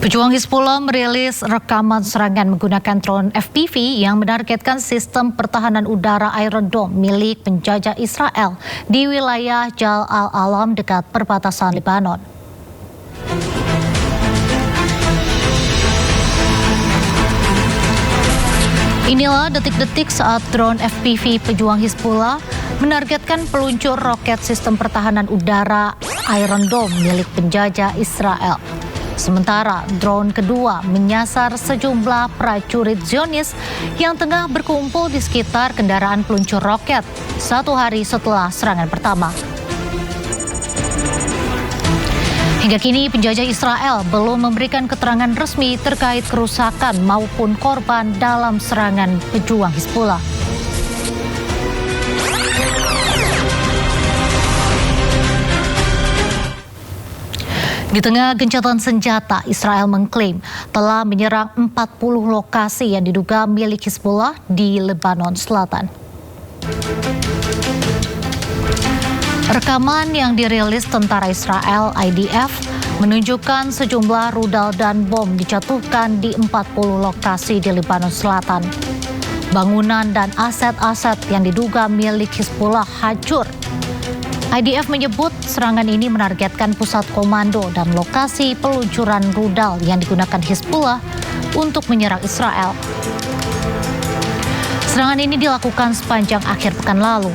Pejuang Hizbullah merilis rekaman serangan menggunakan drone FPV yang menargetkan sistem pertahanan udara Iron Dome milik penjajah Israel di wilayah Jal Al-Alam dekat perbatasan Lebanon. Inilah detik-detik saat drone FPV pejuang Hizbullah menargetkan peluncur roket sistem pertahanan udara Iron Dome milik penjajah Israel. Sementara drone kedua menyasar sejumlah prajurit Zionis yang tengah berkumpul di sekitar kendaraan peluncur roket 1 hari setelah serangan pertama. Hingga kini penjajah Israel belum memberikan keterangan resmi terkait kerusakan maupun korban dalam serangan pejuang Hizbullah. Di tengah gencatan senjata, Israel mengklaim telah menyerang 40 lokasi yang diduga milik Hizbullah di Lebanon Selatan. Rekaman yang dirilis tentara Israel IDF menunjukkan sejumlah rudal dan bom dijatuhkan di 40 lokasi di Lebanon Selatan. Bangunan dan aset-aset yang diduga milik Hizbullah hancur. IDF menyebut serangan ini menargetkan pusat komando dan lokasi peluncuran rudal yang digunakan Hizbullah untuk menyerang Israel. Serangan ini dilakukan sepanjang akhir pekan lalu.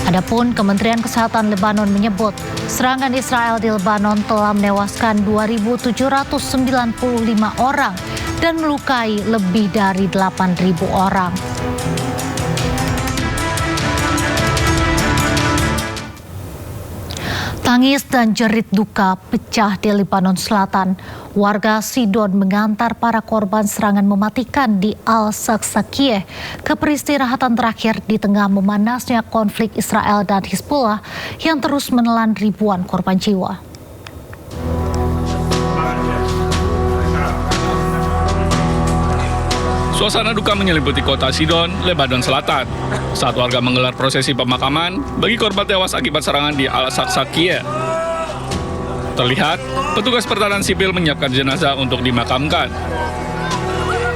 Adapun Kementerian Kesehatan Lebanon menyebut serangan Israel di Lebanon telah menewaskan 2.795 orang dan melukai lebih dari 8.000 orang. Tangis dan jerit duka pecah di Lebanon Selatan. Warga Sidon mengantar para korban serangan mematikan di Al-Saksakiyeh ke peristirahatan terakhir di tengah memanasnya konflik Israel dan Hizbullah yang terus menelan ribuan korban jiwa. Suasana duka menyelimuti kota Sidon, Lebanon Selatan, saat warga menggelar prosesi pemakaman bagi korban tewas akibat serangan di Al-Saksakiyeh. Terlihat, petugas pertahanan sipil menyiapkan jenazah untuk dimakamkan.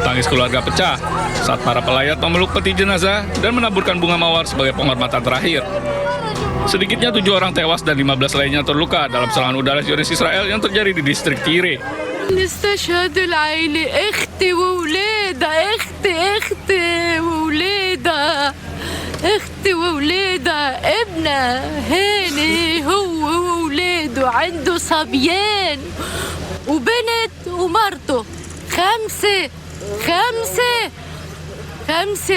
Tangis keluarga pecah saat para pelayat memeluk peti jenazah dan menaburkan bunga mawar sebagai penghormatan terakhir. Sedikitnya 7 orang tewas dan 15 lainnya terluka dalam serangan udara Zionis Israel yang terjadi di distrik Tire. نستشهد العيلة اختي وولادها اختي وولادها اختي وولادها ابنها هاني هو وولاده عنده صبيان وبنت ومرته خمسة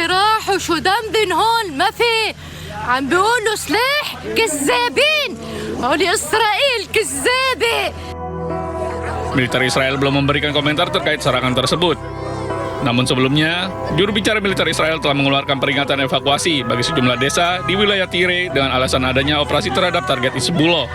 راحوا شو ذنبن هون ما في عم بيقولوا سلاح كذابين هون إسرائيل كذابة. Militer Israel belum memberikan komentar terkait serangan tersebut. Namun sebelumnya, juru bicara militer Israel telah mengeluarkan peringatan evakuasi bagi sejumlah desa di wilayah Tire dengan alasan adanya operasi terhadap target Hizbullah.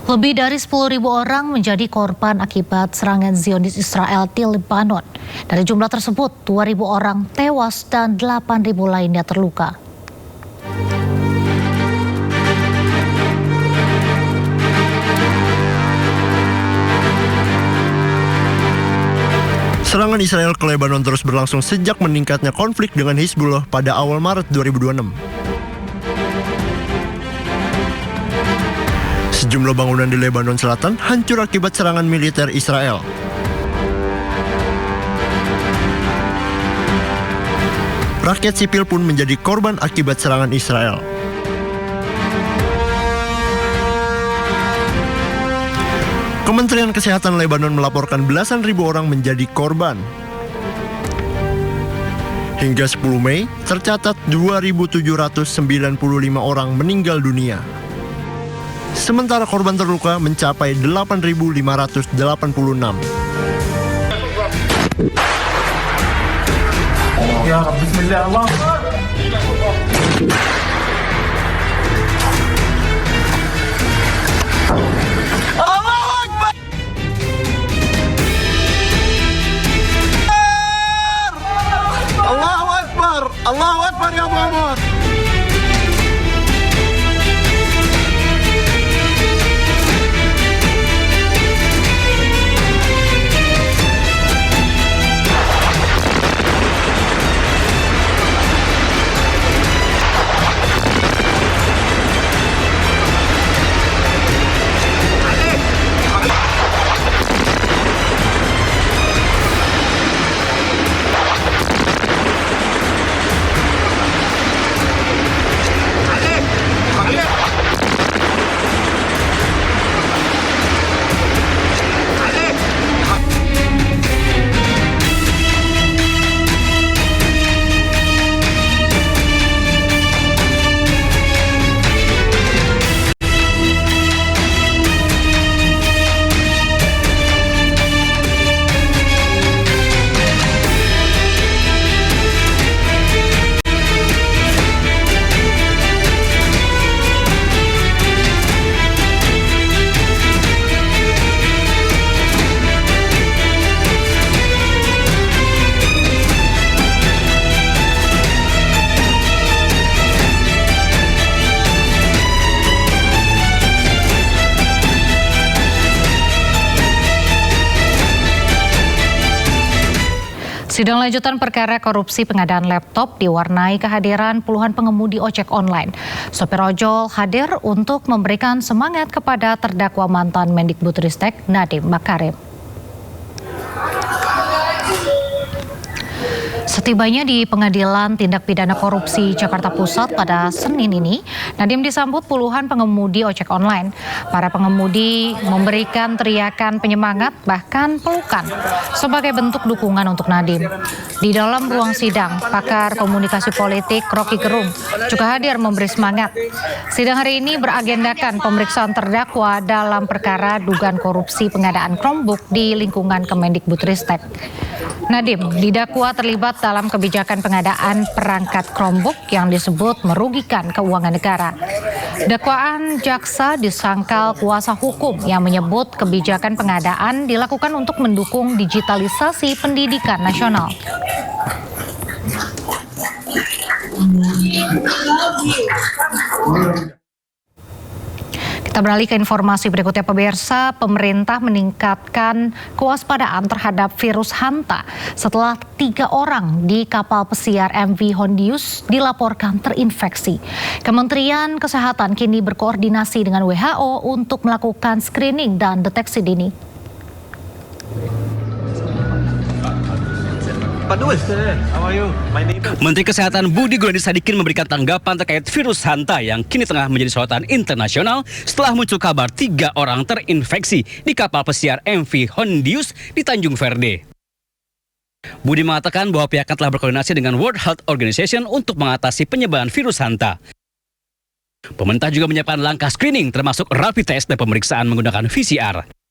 Lebih dari 10.000 orang menjadi korban akibat serangan Zionis Israel di Lebanon. Dari jumlah tersebut, 2.000 orang tewas dan 8.000 lainnya terluka. Serangan Israel ke Lebanon terus berlangsung sejak meningkatnya konflik dengan Hizbullah pada awal Maret 2026. Sejumlah bangunan di Lebanon Selatan hancur akibat serangan militer Israel. Rakyat sipil pun menjadi korban akibat serangan Israel. Kementerian Kesehatan Lebanon melaporkan belasan ribu orang menjadi korban. Hingga 10 Mei, tercatat 2.795 orang meninggal dunia. Sementara korban terluka mencapai 8.586. Ya Rabbi, bismillah Allah. Allahu Akbar ya Muhammad. Sidang lanjutan perkara korupsi pengadaan laptop diwarnai kehadiran puluhan pengemudi ojek online. Sopir ojol hadir untuk memberikan semangat kepada terdakwa mantan Mendikbudristek Nadiem Makarim. Setibanya di Pengadilan Tindak Pidana Korupsi Jakarta Pusat pada Senin ini, Nadiem disambut puluhan pengemudi ojek online. Para pengemudi memberikan teriakan penyemangat bahkan pelukan sebagai bentuk dukungan untuk Nadiem. Di dalam ruang sidang, pakar komunikasi politik Rocky Gerung juga hadir memberi semangat. Sidang hari ini beragendakan pemeriksaan terdakwa dalam perkara dugaan korupsi pengadaan Chromebook di lingkungan Kemendikbudristek. Nadiem didakwa terlibat dalam kebijakan pengadaan perangkat Chromebook yang disebut merugikan keuangan negara. Dakwaan jaksa disangkal kuasa hukum yang menyebut kebijakan pengadaan dilakukan untuk mendukung digitalisasi pendidikan nasional. Kita beralih ke informasi berikutnya, pemirsa. Pemerintah meningkatkan kewaspadaan terhadap virus Hanta setelah 3 orang di kapal pesiar MV Hondius dilaporkan terinfeksi. Kementerian Kesehatan kini berkoordinasi dengan WHO untuk melakukan screening dan deteksi dini. Menteri Kesehatan Budi Gunadisadikin memberikan tanggapan terkait virus Hanta yang kini tengah menjadi sorotan internasional setelah muncul kabar 3 orang terinfeksi di kapal pesiar MV Hondius di Tanjung Verde. Budi mengatakan bahwa pihaknya telah berkoordinasi dengan World Health Organization untuk mengatasi penyebaran virus Hanta. Pemerintah juga menyiapkan langkah screening termasuk rapid test dan pemeriksaan menggunakan VCR.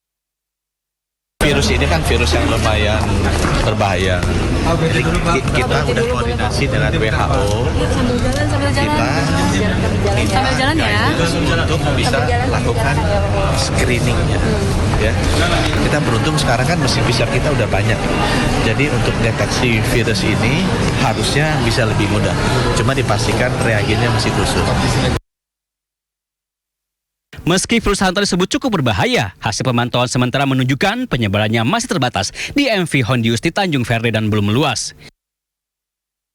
Virus ini kan virus yang lumayan berbahaya. Jadi kita udah koordinasi dengan WHO. Kita untuk bisa lakukan screeningnya. Ya. Kita beruntung sekarang kan mesin PCR kita udah banyak. Jadi untuk deteksi virus ini harusnya bisa lebih mudah. Cuma dipastikan reagennya masih khusus. Meski virus Hanta disebut cukup berbahaya, hasil pemantauan sementara menunjukkan penyebarannya masih terbatas di MV Hondius di Tanjung Verde dan belum meluas.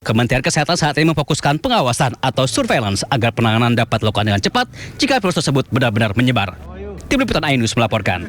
Kementerian Kesehatan saat ini memfokuskan pengawasan atau surveillance agar penanganan dapat dilakukan dengan cepat jika virus tersebut benar-benar menyebar. Tim Liputan iNews melaporkan.